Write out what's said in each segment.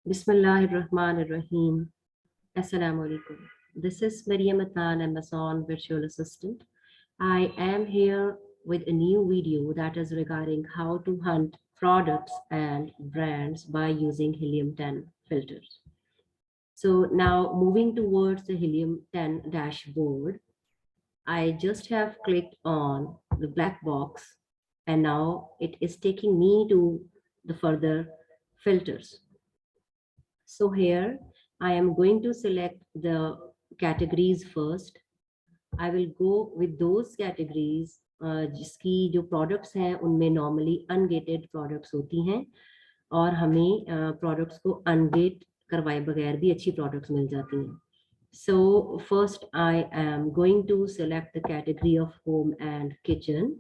Bismillahirrahmanirrahim. Assalamu alaikum. This is Maryam Atan, Amazon virtual assistant. I am here with a new video that is regarding how to hunt products and brands by using Helium-10 filters. So now moving towards the Helium-10 dashboard, I just have clicked on the black box and now it is taking me to the further filters. So here I am going to select the categories first. I will go with those categories जिसकी जो products हैं उनमें normally ungated products होती हैं और हमें products को ungate करवाए बगैर भी अच्छी products मिल जाती हैं. So first I am going to select the category of home and kitchen.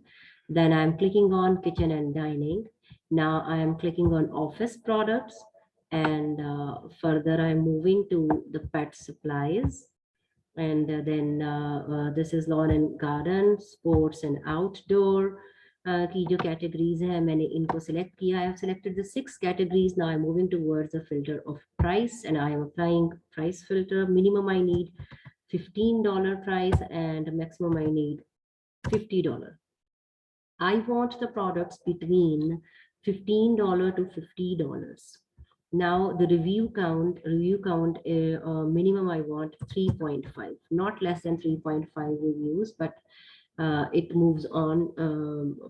Then I am clicking on kitchen and dining. Now I am clicking on office products. And further I'm moving to the pet supplies, and then this is lawn and garden, sports and outdoor की जो categories हैं मैंने इनको select किया. I have selected the 6 categories. Now I'm moving towards the filter of price and I am applying price filter. Minimum I need $15 price and maximum I need $50. I want the products between $15 to $50. Now the review count minimum I want 3.5, not less than 3.5 reviews, but it moves on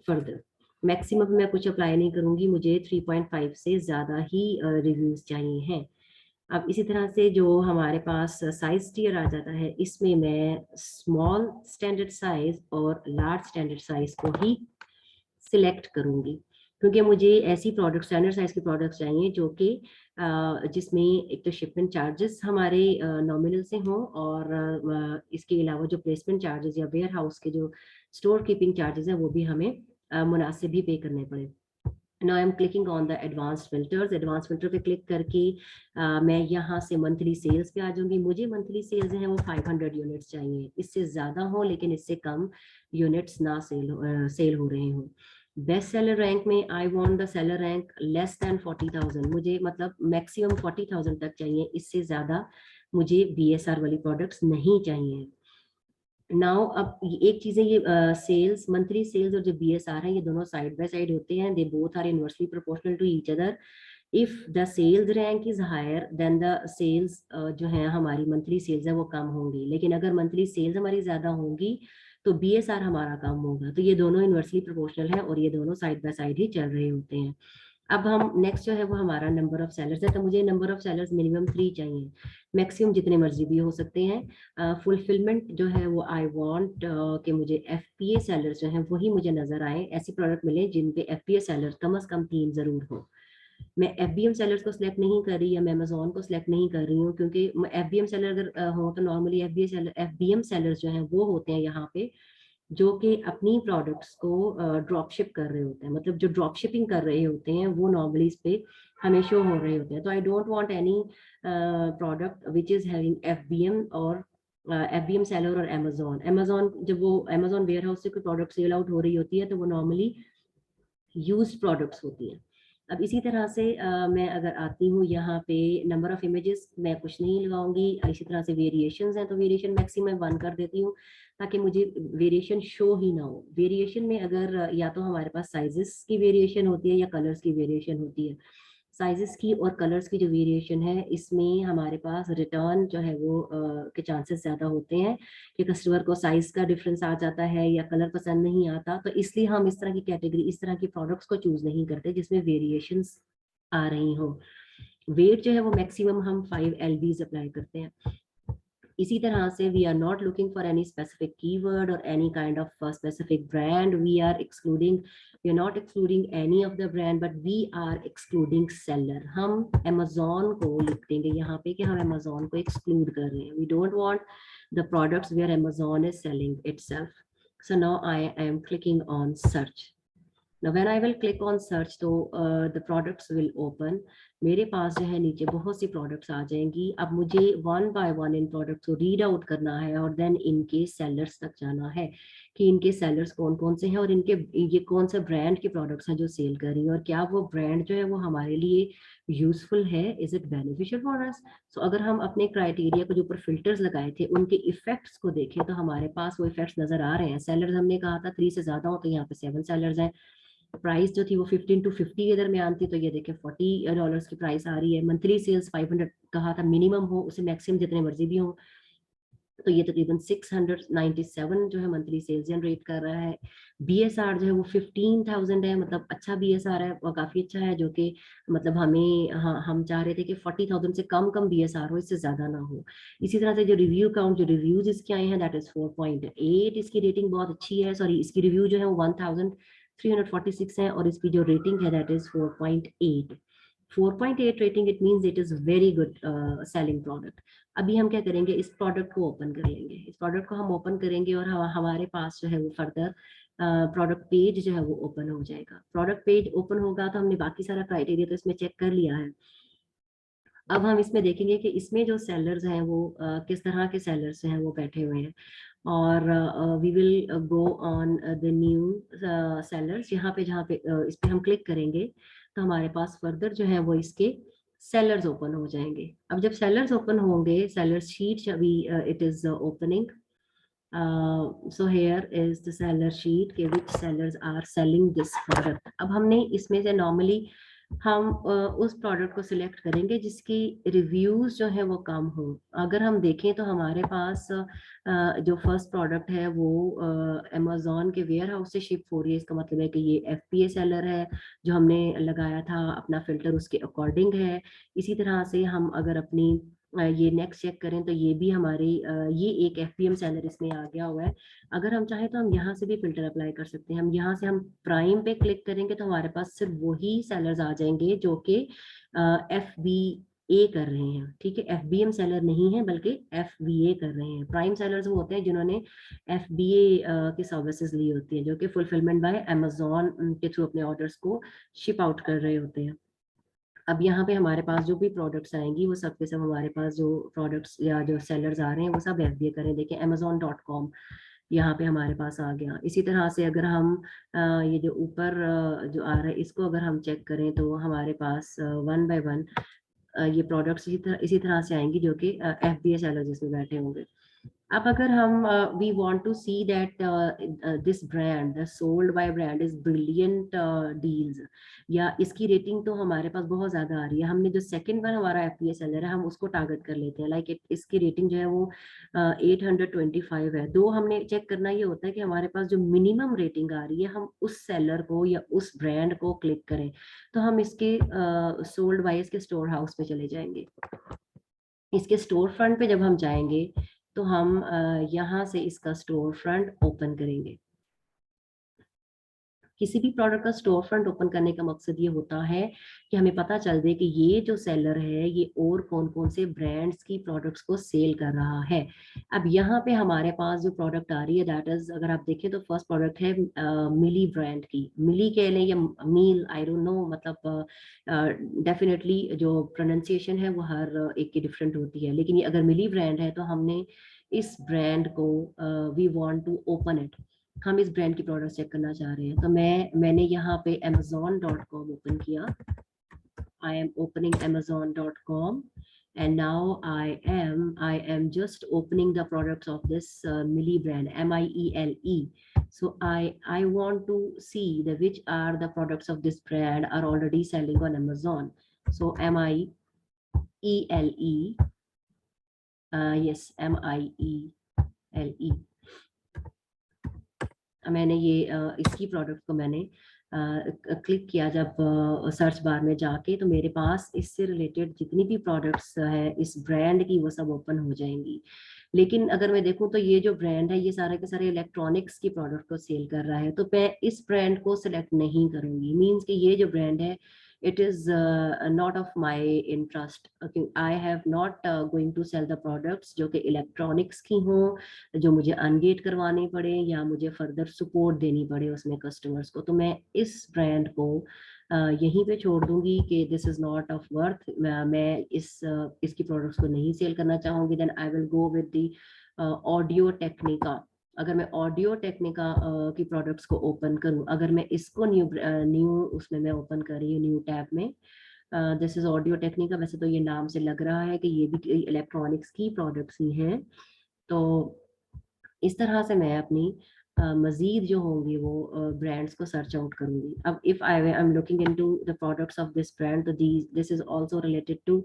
further. Maximum मैं कुछ apply नहीं करूंगी, मुझे 3.5 से ज़्यादा ही reviews चाहिए हैं. अब इसी तरह से जो हमारे पास साइज टियर आ जाता है, इसमें मैं स्मॉल स्टैंडर्ड साइज और लार्ज स्टैंडर्ड साइज को ही सिलेक्ट करूंगी क्योंकि मुझे ऐसी प्रोडक्ट स्टैंडर्ड साइज की प्रोडक्ट्स चाहिए जो कि जिसमें एक तो शिपमेंट चार्जेस हमारे नॉमिनल से हों और इसके अलावा जो प्लेसमेंट चार्जेस या वेयर हाउस के जो स्टोर कीपिंग चार्जेस हैं वो भी हमें मुनासिब भी पे करने पड़े. Now I'm clicking on the advanced filters. Advanced filter पे क्लिक करके मैं यहाँ से मंथली सेल्स पे आ जाऊंगी. मुझे मंथली सेल्स हैं वो 500 यूनिट्स चाहिए, इससे ज़्यादा हो लेकिन इससे कम यूनिट्स ना सेल हो रहे हों. बेस्ट सेलर रैंक में I want the seller rank less than 40,000. मुझे मतलब मैक्सिमम 40,000 तक चाहिए, इससे ज़्यादा मुझे BSR वाली प्रोडक्ट्स नहीं चाहिए. नाउ अब एक चीज़ है ये सेल्स, मंथली सेल्स और जो BSR है ये दोनों साइड बाय साइड होते हैं. They both are inversely proportional to each other. If the sales rank is higher than the sales जो है हमारी मंथली सेल्स है वो कम होंगी, लेकिन अगर मंथली सेल्स हमारी ज़्यादा होंगी तो BSR हमारा कम होगा. तो ये दोनों इनवर्सली प्रोपोर्शनल है और ये दोनों साइड बाय साइड ही चल रहे होते हैं. अब हम नेक्स्ट जो है वो हमारा नंबर ऑफ सेलर्स है. तो मुझे नंबर ऑफ सेलर्स मिनिमम 3 चाहिए, मैक्सिमम जितने मर्जी भी हो सकते हैं. फुलफिलमेंट जो है वो आई वांट कि मुझे FBA सेलर्स जो हैं वही मुझे नजर आए, ऐसी प्रोडक्ट मिले जिन पे FBA सेलर कम से कम 3 जरूर हो. मैं FBM सेलर्स को सिलेक्ट नहीं कर रही या मैं अमेजोन को सिलेक्ट नहीं कर रही हूँ क्योंकि FBM सेलर अगर हो तो नॉर्मली FBM सेलर्स जो हैं वो होते हैं यहाँ पे जो कि अपनी प्रोडक्ट्स को ड्रॉप शिप कर रहे होते हैं. मतलब जो ड्रॉप शिपिंग कर रहे होते हैं वो नॉर्मली इस पे हमें शो हो रहे होते हैं. तो I don't want any product which is having FBM और FBM सेलर और अमेजोन जब वो अमेजोन वेयर हाउस से कोई प्रोडक्ट सेल आउट हो रही होती है तो वो नॉर्मली यूज्ड प्रोडक्ट्स होती हैं. अब इसी तरह से मैं अगर आती हूँ यहाँ पे नंबर ऑफ इमेजेस मैं कुछ नहीं लगाऊंगी. इसी तरह से वेरिएशंस हैं तो वेरिएशन मैक्सिमम 1 कर देती हूँ ताकि मुझे वेरिएशन शो ही ना हो. वेरिएशन में अगर या तो हमारे पास साइजेस की वेरिएशन होती है या कलर्स की वेरिएशन होती है. साइजेस की और कलर्स की जो वेरिएशन है इसमें हमारे पास रिटर्न जो है वो के चांसेस ज़्यादा होते हैं कि कस्टमर को साइज का डिफरेंस आ जाता है या कलर पसंद नहीं आता. तो इसलिए हम इस तरह की कैटेगरी, इस तरह की प्रोडक्ट्स को चूज नहीं करते जिसमें वेरिएशंस आ रही हो. वेट जो है वो मैक्सिमम हम 5 LBs अप्लाई करते हैं. इसी तरह से we are not looking for any specific keyword और any kind of specific brand. We are not excluding any of the brand but we are excluding seller. हम अमेजोन को लिख देंगे यहाँ पे कि हम अमेजोन को एक्सक्लूड कर रहे हैं. We don't want the products where Amazon is selling itself. So now I am clicking on search. Now when I will click on search, तो the products will open. मेरे पास जो है नीचे बहुत सी प्रोडक्ट्स आ जाएंगी. अब मुझे one by one in products को रीड आउट करना है और देन इनके सेलर्स तक जाना है कि इनके सेलर्स कौन कौन से हैं और इनके ये कौन से ब्रांड के प्रोडक्ट्स हैं जो सेल कर रही है और क्या वो ब्रांड जो है वो हमारे लिए यूजफुल है, is it beneficial for us. So अगर हम अपने क्राइटेरिया को जो ऊपर फिल्टर्स लगाए थे उनके इफेक्ट्स को देखें तो हमारे पास वो इफेक्ट्स नजर आ रहे हैं. सेलर्स हमने कहा था 3 से ज्यादा हो, तो यहाँ पे 7 सेलर्स हैं. प्राइस जो थी वो 15 to 50 के दरमियान थी, तो ये देखिए $40 की प्राइस आ रही है. मंथली सेल्स 500 कहा था मिनिमम हो, उसे मैक्सिमम जितने मर्जी भी हो, तो ये तकरीबन 697 जो है मंथली सेल्स जनरेट कर रहा है. बीएसआर जो है वो 15,000 है, मतलब अच्छा बीएसआर है और काफी अच्छा है, जो कि मतलब हमें हम चाह रहे थे कि 40,000 से कम कम बीएसआर हो, इससे ज्यादा ना हो. इसी तरह से जो रिव्यू काउंट, जो रिव्यूज इसके आए हैं दैट इज 4.8. इसकी रेटिंग बहुत अच्छी है, सॉरी इसकी रिव्यू जो है वो 1346 है और इसकी जो रेटिंग है that is 4.8. 4.8 rating, it means it is very good selling product. अभी हम क्या करेंगे, इस प्रोडक्ट को ओपन कर लेंगे. इस प्रोडक्ट को हम ओपन करेंगे और हमारे पास जो है वो फर्दर प्रोडक्ट पेज जो है वो ओपन हो जाएगा. प्रोडक्ट पेज ओपन होगा तो हमने बाकी सारा क्राइटेरिया तो इसमें चेक कर लिया है. अब हम इसमें देखेंगे कि इसमें जो सेलर्स हैं वो किस तरह के सेलर्स हैं वो बैठे हुए हैं. और we will go on the new sellers. यहाँ पे जहाँ पे इस पे हम क्लिक करेंगे तो हमारे पास फर्दर जो है वो इसके सेलर्स ओपन हो जाएंगे. अब जब सेलर्स ओपन होंगे, सेलर्स शीट अभी it is opening. So here is the seller sheet के which sellers are selling this product. अब हमने इसमें से नॉर्मली हम उस प्रोडक्ट को सिलेक्ट करेंगे जिसकी रिव्यूज जो है वो कम हो. अगर हम देखें तो हमारे पास जो फर्स्ट प्रोडक्ट है वो अमेजोन के वेयर हाउस से शिप हो रही है. इसका मतलब है कि ये एफपीए सेलर है, जो हमने लगाया था अपना फिल्टर उसके अकॉर्डिंग है. इसी तरह से हम अगर अपनी ये नेक्स्ट चेक करें तो ये भी हमारी ये एक एफपीएम सेलर इसमें आ गया हुआ है. अगर हम चाहें तो हम यहाँ से भी फिल्टर अप्लाई कर सकते हैं. हम यहाँ से हम प्राइम पे क्लिक करेंगे तो हमारे पास सिर्फ वही सेलर्स आ जाएंगे जो कि एफ बी ए कर रहे हैं. ठीक है, एफबीएम सेलर नहीं है बल्कि एफबीए कर रहे हैं. प्राइम सेलर्स वो होते हैं जिन्होंने एफबीए की सर्विसेज ली होती है, जो कि फुलफिलमेंट बाय अमेजोन के थ्रू अपने ऑर्डर्स को शिप आउट कर रहे होते हैं. अब यहाँ पे हमारे पास जो भी प्रोडक्ट्स आएंगी वो सब के सब हमारे पास जो प्रोडक्ट्स या जो सेलर्स आ रहे हैं वो सब एफबीए करें. देखिए amazon.com यहाँ पे हमारे पास आ गया. इसी तरह से अगर हम ये जो ऊपर जो आ रहा है इसको अगर हम चेक करें तो हमारे पास वन बाय वन ये प्रोडक्ट्स इसी तरह से आएंगी जो कि एफबीए सेलर्स इसमें बैठे होंगे. अब अगर हम we want to see that this brand the sold by brand is brilliant deals, या इसकी रेटिंग तो हमारे पास बहुत ज्यादा आ रही है. हमने जो सेकंड वन हमारा एफपीए सेलर है हम उसको टारगेट कर लेते हैं. लाइक इसकी रेटिंग जो है वो 825 है. दो हमने चेक करना ये होता है कि हमारे पास जो मिनिमम रेटिंग आ रही है हम उस सेलर को या उस ब्रांड को क्लिक करें. तो हम इसके सोल्ड बाय इसके स्टोर हाउस पे चले जाएंगे. इसके स्टोर फ्रंट पे जब हम जाएंगे तो हम यहाँ से इसका स्टोर फ्रंट ओपन करेंगे. किसी भी प्रोडक्ट का स्टोर फ्रंट ओपन करने का मकसद ये होता है कि हमें पता चल दे कि ये जो सेलर है ये और कौन कौन से ब्रांड्स की प्रोडक्ट्स को सेल कर रहा है. अब यहाँ पे हमारे पास जो प्रोडक्ट आ रही है दैट इज, अगर आप देखें तो फर्स्ट प्रोडक्ट है मिली ब्रांड की. मिली कह लें या मील, आई डोंट नो, मतलब डेफिनेटली जो प्रोनाउंसिएशन है वो हर एक की डिफरेंट होती है. लेकिन ये अगर मिली ब्रांड है तो हमने इस ब्रांड को we want to open it. हम इस ब्रांड की प्रोडक्ट चेक करना चाह रहे हैं. तो मैंने यहाँ पे amazon.com ओपन किया. I am opening amazon.com and now I am just opening the products of this Miele brand, MIELE. So I want to see the which are the products of this brand are already selling on Amazon. So MIELE, yes, MIELE. मैंने ये इसकी product को मैंने click किया जब search bar में जाके, तो मेरे पास इससे रिलेटेड जितनी भी प्रोडक्ट्स है इस ब्रांड की वो सब ओपन हो जाएंगी. लेकिन अगर मैं देखूं तो ये जो ब्रांड है ये सारे के सारे इलेक्ट्रॉनिक्स की प्रोडक्ट को सेल कर रहा है, तो मैं इस ब्रांड को सिलेक्ट नहीं करूंगी. मींस कि ये जो ब्रांड है it is not of my interest. Okay, I have not going to sell the products जो कि इलेक्ट्रॉनिक्स की हों, जो मुझे अनगेट करवाने पड़े या मुझे फर्दर सपोर्ट देनी पड़े उसमें कस्टमर्स को। तो मैं इस ब्रांड को यहीं पे छोड़ दूंगी कि this is not of worth, मैं इसकी प्रोडक्ट्स को नहीं सेल करना चाहूंगी। Then I will go with the Audio Technica. अगर मैं ऑडियो टेक्निका की प्रोडक्ट्स को ओपन करूं, अगर मैं इसको न्यू उसमें मैं ओपन कर रही हूँ न्यू टैब में, दिस इज ऑडियो टेक्निका। वैसे तो ये नाम से लग रहा है कि ये भी इलेक्ट्रॉनिक्स की प्रोडक्ट्स ही हैं। तो इस तरह से मैं अपनी मजीद जो होंगी वो ब्रांड्स को सर्च आउट करूंगी। अब if I am looking into the products of this brand, तो this is also related to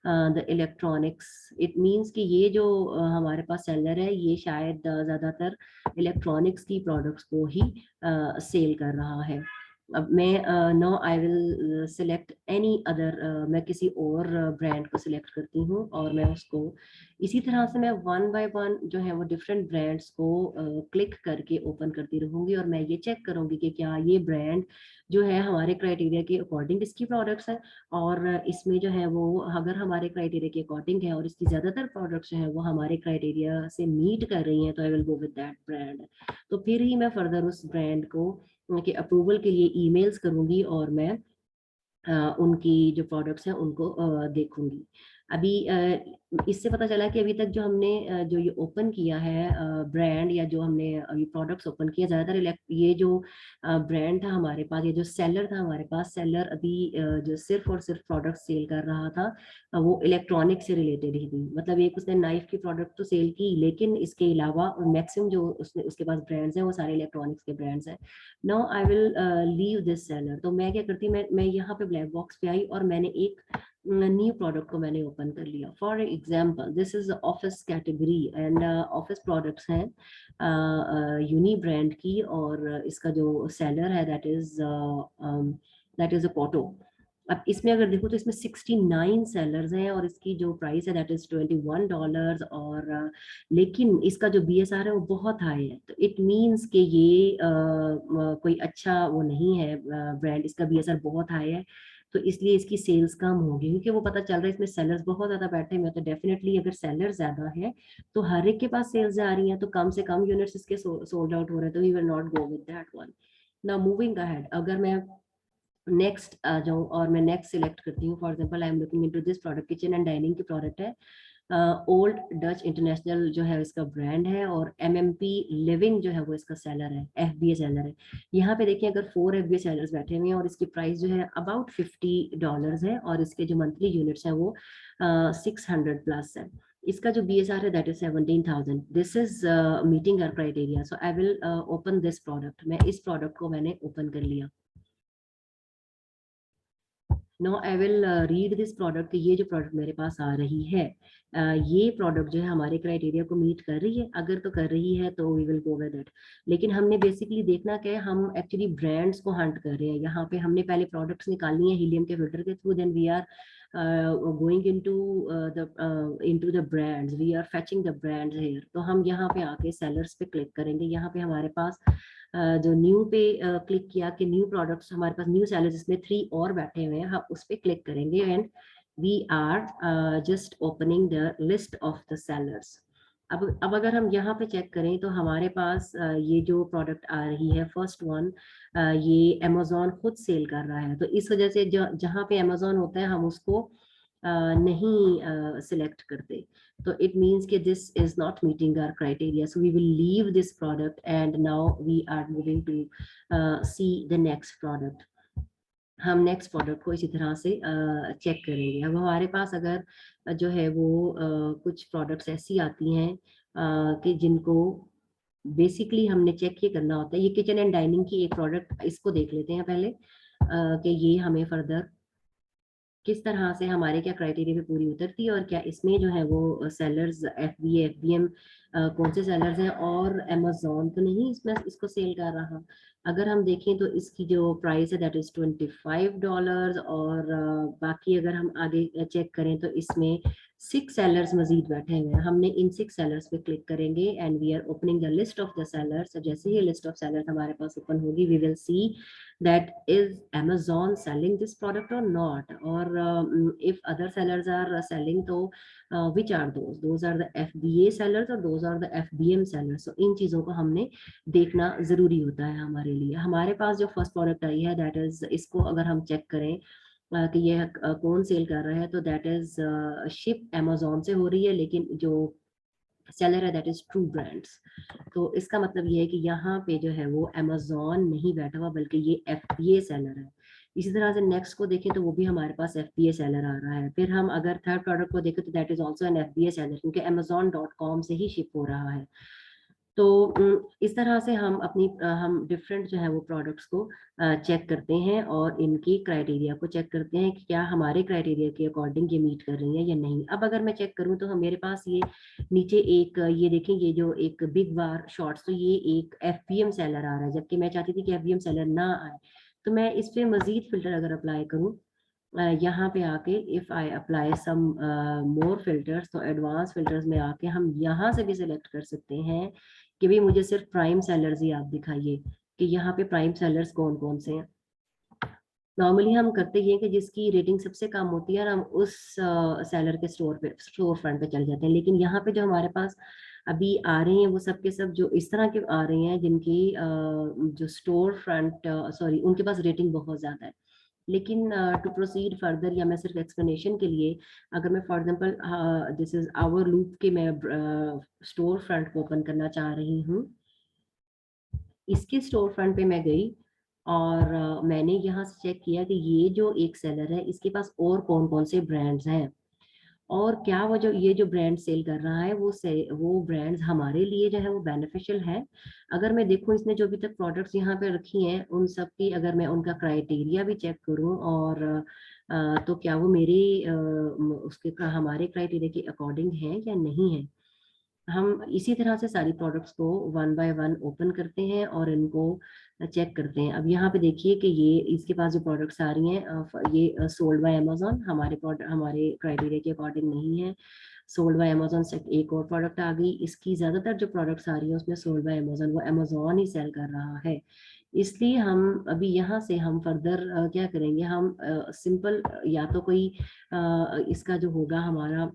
the electronics. It means कि ये जो हमारे पास सेलर है, ये शायद ज़्यादातर इलेक्ट्रॉनिक्स की प्रोडक्ट्स को ही सेल कर रहा है। अब मैं now I will select any other, मैं किसी और ब्रांड को सिलेक्ट करती हूँ और मैं उसको इसी तरह से मैं वन बाय वन जो है वो डिफरेंट ब्रांड्स को क्लिक करके ओपन करती रहूंगी और मैं ये चेक करूंगी कि क्या ये ब्रांड जो है हमारे क्राइटेरिया के अकॉर्डिंग इसकी प्रोडक्ट्स है, और इसमें जो है वो अगर हमारे क्राइटेरिया के अकॉर्डिंग है और इसकी ज़्यादातर प्रोडक्ट्स जो है वो हमारे क्राइटेरिया से मीट कर रही हैं, तो आई will go with that brand. तो फिर ही मैं फर्दर उस ब्रांड को के अप्रूवल के लिए ईमेल्स करूंगी और मैं उनकी जो प्रोडक्ट्स हैं उनको देखूंगी। अभी इससे पता चला कि अभी तक जो हमने जो ये ओपन किया है ब्रांड, या जो हमने ये प्रोडक्ट्स ओपन किए, ज़्यादातर ये जो ब्रांड था हमारे पास, ये जो सेलर था हमारे पास, सेलर अभी जो सिर्फ और सिर्फ प्रोडक्ट सेल कर रहा था वो इलेक्ट्रॉनिक से रिलेटेड ही थी। मतलब एक उसने नाइफ की प्रोडक्ट तो सेल की, लेकिन इसके अलावा मैक्सिमम जो उसके पास ब्रांड्स हैं वो सारे इलेक्ट्रॉनिक्स के ब्रांड्स हैं। Now I will leave this seller. तो मैं क्या करती, मैं यहाँ पे ब्लैक बॉक्स पे आई और मैंने एक न्यू प्रोडक्ट को मैंने ओपन कर लिया। For example this is office category and office products हैं यूनी ब्रांड की, और इसका जो सेलर है दैट इज अ फोटो। अब इसमें अगर देखो तो इसमें 69 सेलर्स हैं और इसकी जो प्राइस है दैट इज $21, और लेकिन इसका जो BSR है वो बहुत हाई है। तो इट मींस कि ये कोई अच्छा वो नहीं है ब्रांड, इसका BSR बहुत हाई है, तो इसलिए इसकी सेल्स कम होगी, क्योंकि वो पता चल रहा है इसमें सेलर्स बहुत ज्यादा बैठे हुए हैं। तो डेफिनेटली अगर सेलर ज्यादा है तो हर एक के पास सेल्स जा रही हैं, तो कम से कम यूनिट्स इसके सोल्ड आउट हो रहे हैं, तो we will not go with that one. Now moving ahead, अगर मैं नेक्स्ट आ जाऊं और मैं नेक्स्ट सिलेक्ट करती हूँ, for example I am looking into this product, kitchen and dining की प्रोडक्ट है, ओल्ड डच इंटरनेशनल जो है इसका ब्रांड है, और MMP लिविंग जो है वो इसका सेलर है, FBA सेलर है। यहाँ पे देखिए अगर 4 FBA सेलर्स बैठे हुए हैं और इसकी प्राइस जो है अबाउट $50 है, और इसके जो मंथली यूनिट्स हैं वो 600 प्लस है। इसका जो BSR है that is 17,000। This is meeting our criteria, so I will open this product. मैं इस प्रोडक्ट को मैंने ओपन कर लिया। Now I will read this product, ये जो प्रोडक्ट मेरे पास आ रही है ये प्रोडक्ट जो है हमारे क्राइटेरिया को मीट कर रही है। अगर तो कर रही है तो we will go with it. लेकिन हमने बेसिकली देखना क्या है, हम एक्चुअली ब्रांड्स को हंट कर रहे हैं। यहाँ पे हमने पहले प्रोडक्ट्स निकालनी है हीलियम के फिल्टर के through, then we are going into the brands, we are fetching the brands here. तो हम यहाँ पे आके सेलर्स पे क्लिक करेंगे। यहाँ पे हमारे पास जो न्यू पे क्लिक किया कि न्यू प्रोडक्ट्स, हमारे पास न्यू सेलर्स इसमें 3 और बैठे हुए हैं, हम उस पर क्लिक करेंगे and we are just opening the list of the sellers. अब अगर हम यहाँ पे चेक करें तो हमारे पास ये जो प्रोडक्ट आ रही है फर्स्ट वन, ये अमेजोन खुद सेल कर रहा है। तो इस वजह से जहाँ पे अमेजोन होता है हम उसको नहीं सिलेक्ट करते। So it means that this is not meeting our criteria. So we will leave this product and now we are moving to see the next product. हम नेक्स्ट प्रोडक्ट को इसी तरह से चेक करेंगे। अब हमारे पास अगर जो है वो कुछ प्रोडक्ट्स ऐसी आती हैं कि जिनको बेसिकली हमने चेक ये करना होता है। ये किचन एंड डाइनिंग की एक प्रोडक्ट, इसको देख लेते हैं पहले कि ये हमें फर्दर किस तरह से हमारे क्या क्राइटेरिया पे पूरी उतरती है, और क्या इसमें जो है वो सेलर्स FBA FBM कौन से सेलर्स हैं, और अमेजोन तो नहीं इसमें इसको सेल कर रहा। अगर हम देखें तो इसकी जो प्राइस है दैट इज $25, और बाकी अगर हम आगे चेक करें तो इसमें 6 सेलर्स मजीद बैठे हुए हैं। हमने इन 6 सेलर्स पे क्लिक करेंगे and we are opening the list of the sellers. जैसे ही लिस्ट ऑफ सेलर्स हमारे पास ओपन होगी, we will see that is Amazon selling this product or not, or if other sellers are selling, तो which are those are the FBA sellers और those are the FBM sellers। so इन चीजों को हमने देखना जरूरी होता है हमारे लिए। हमारे पास जो फर्स्ट प्रोडक्ट आई है दैट इज, इसको अगर हम चेक करें कि ये कौन सेल कर रहा है, तो दैट इज शिप अमेजोन से हो रही है, लेकिन जो सेलर है दैट इज ट्रू ब्रांड्स। तो इसका मतलब ये है कि यहाँ पे जो है वो अमेजोन नहीं बैठा हुआ, बल्कि ये FBA सेलर है। इसी तरह से नेक्स्ट को देखें तो वो भी हमारे पास FBA सेलर आ रहा है। फिर हम अगर थर्ड प्रोडक्ट को देखें तो that is also an FBA seller, क्योंकि amazon.com से ही शिप हो रहा है। तो इस तरह से हम हम डिफरेंट जो है वो प्रोडक्ट्स को चेक करते हैं और इनकी क्राइटेरिया को चेक करते हैं कि क्या हमारे क्राइटेरिया के अकॉर्डिंग ये मीट कर रही है या नहीं। अब अगर मैं चेक करूं तो मेरे पास ये नीचे एक ये देखें, ये जो एक बिग बार शॉर्ट्स, तो ये एक FBM सेलर आ रहा है, जबकि मैं चाहती थी कि FBM सेलर ना आए। तो मैं इस पर मजीद फिल्टर अगर अप्लाई करूँ यहाँ पे आके, if I apply some more filters, तो एडवांस फिल्टर्स में आके हम यहाँ से भी सिलेक्ट कर सकते हैं कि भाई मुझे सिर्फ प्राइम सेलर्स ही आप दिखाइए, कि यहाँ पे प्राइम सेलर्स कौन कौन से हैं। नॉर्मली हम करते ये कि जिसकी रेटिंग सबसे कम होती है हम उस सेलर के स्टोर फ्रंट पे चल जाते हैं। लेकिन यहाँ पे जो हमारे पास अभी आ रहे हैं वो सब के सब जो इस तरह के आ रहे हैं जिनकी जो स्टोर फ्रंट सॉरी उनके पास रेटिंग बहुत ज्यादा है। लेकिन टू प्रोसीड फर्दर, या मैं सिर्फ एक्सप्लेनेशन के लिए, अगर मैं for example this is our loop के मैं स्टोर फ्रंट को ओपन करना चाह रही हूँ, इसके स्टोर फ्रंट पे मैं गई और मैंने यहाँ से चेक किया कि ये जो एक सेलर है इसके पास और कौन कौन से ब्रांड्स हैं, और क्या वो जो ये जो ब्रांड सेल कर रहा है वो ब्रांड्स हमारे लिए जो है वो बेनिफिशियल है। अगर मैं देखूं इसने जो अभी तक प्रोडक्ट्स यहाँ पे रखी हैं उन सब की अगर मैं उनका क्राइटेरिया भी चेक करूं, और तो क्या वो मेरे उसके हमारे क्राइटेरिया के अकॉर्डिंग है या नहीं है। हम इसी तरह से सारी प्रोडक्ट्स को वन बाय वन ओपन करते हैं और इनको चेक करते हैं। अब यहाँ पे देखिए कि ये इसके पास जो प्रोडक्ट्स आ रही हैं ये सोल्ड बाय अमेजोन हमारे प्रोडक्ट हमारे क्राइटेरिया के अकॉर्डिंग नहीं है। सोल्ड बाय अमेजोन से एक और प्रोडक्ट आ गई, इसकी ज्यादातर जो प्रोडक्ट्स आ रही है उसमें सोल्ड बाय अमेजोन, वो अमेजोन ही सेल कर रहा है। इसलिए हम अभी यहाँ से हम फर्दर क्या करेंगे, हम सिंपल या तो कोई इसका जो होगा हमारा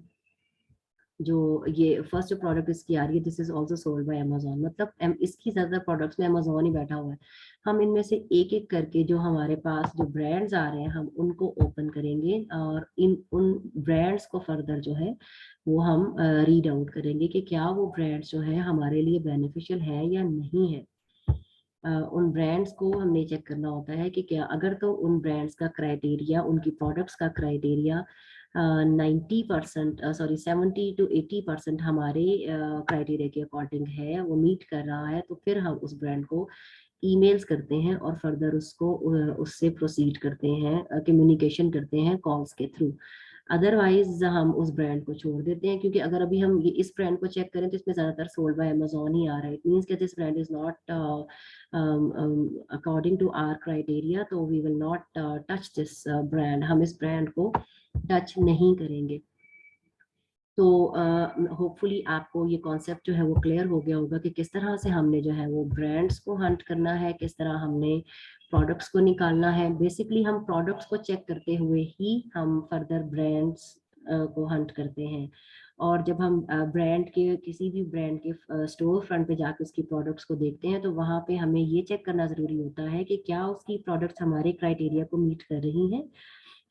जो ये फर्स्ट जो प्रोडक्ट इसकी आ रही है this is also sold by Amazon, मतलब इसकी ज्यादा प्रोडक्ट्स में अमेजोन ही बैठा हुआ है। हम इनमें से एक एक करके जो हमारे पास जो ब्रांड्स आ रहे हैं हम उनको ओपन करेंगे और इन उन ब्रांड्स को फर्दर जो है वो हम रीड आउट करेंगे कि क्या वो ब्रांड्स जो है हमारे लिए बेनिफिशियल है या नहीं है। उन ब्रांड्स को हमने चेक करना होता है कि क्या अगर तो उन ब्रांड्स का क्राइटेरिया उनकी प्रोडक्ट्स का क्राइटेरिया 90% सॉरी 70 to 80% हमारे क्राइटेरिया के अकॉर्डिंग है, वो मीट कर रहा है, तो फिर हम उस ब्रांड को ईमेल्स करते हैं और फर्दर उसको उससे प्रोसीड करते हैं, कम्युनिकेशन करते हैं कॉल्स के थ्रू। अदरवाइज हम उस ब्रांड को छोड़ देते हैं, क्योंकि अगर अभी हम ये इस ब्रांड को चेक करें तो इसमें ज्यादातर सोल्ड बाय अमेजोन ही आ रहा है। इट मींस कि this brand is not according to our criteria, तो we will not touch this brand, हम इस ब्रांड को टच नहीं करेंगे। तो होपफुली आपको ये कॉन्सेप्ट जो है वो क्लियर हो गया होगा कि किस तरह से हमने जो है वो ब्रांड्स को हंट करना है, किस तरह हमने प्रोडक्ट्स को निकालना है। बेसिकली हम प्रोडक्ट्स को चेक करते हुए ही हम फर्दर ब्रांड्स को हंट करते हैं। और जब हम ब्रांड के किसी भी ब्रांड के स्टोर फ्रंट पे जाकर उसकी प्रोडक्ट्स को देखते हैं तो वहाँ पे हमें ये चेक करना ज़रूरी होता है कि क्या उसकी प्रोडक्ट्स हमारे क्राइटेरिया को मीट कर रही हैं।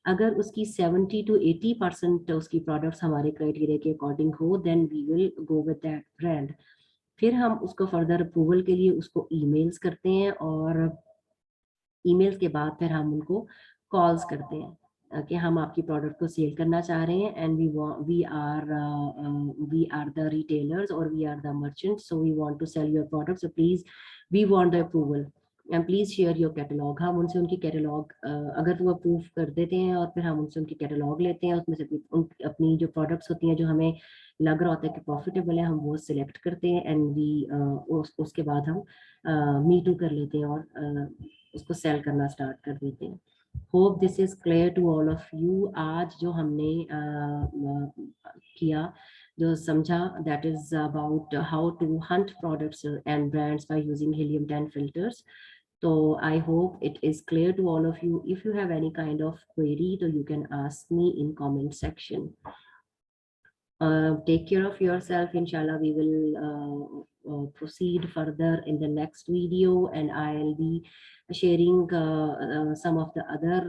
अगर उसकी 70 to 80% उसकी प्रोडक्ट्स हमारे क्राइटेरिया के अकॉर्डिंग हो then we will go with that brand. फिर हम उसको फर्दर अप्रूवल के लिए उसको ईमेल्स करते हैं और ईमेल्स के बाद फिर हम उनको कॉल्स करते हैं कि हम आपकी प्रोडक्ट को सेल करना चाह रहे हैं and we are the retailers और we are the merchant, so we want to sell your product, so please we want the approval. And please share your catalogue. हम उनसे उनकी कैटलॉग अगर वो अप्रूव कर देते हैं और फिर हम उनसे उनकी कैटलॉग लेते हैं, उसमें से अपनी जो प्रोडक्ट्स होती हैं जो हमें लग रहा होता है कि प्रॉफिटेबल है, हम वो सिलेक्ट करते हैं एंड उसके बाद हम मी टू कर लेते हैं और उसको सेल करना स्टार्ट कर देते हैं। Hope this is clear to all of you. आज जो हमने किया, जो समझा, that is about how to hunt products and brands by using Helium 10 filters. So I hope it is clear to all of you. If you have any kind of query, so you can ask me in comment section. Take care of yourself. Inshallah, we will proceed further in the next video, and I'll be sharing some of the other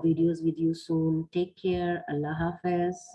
videos with you soon. Take care. Allah Hafiz.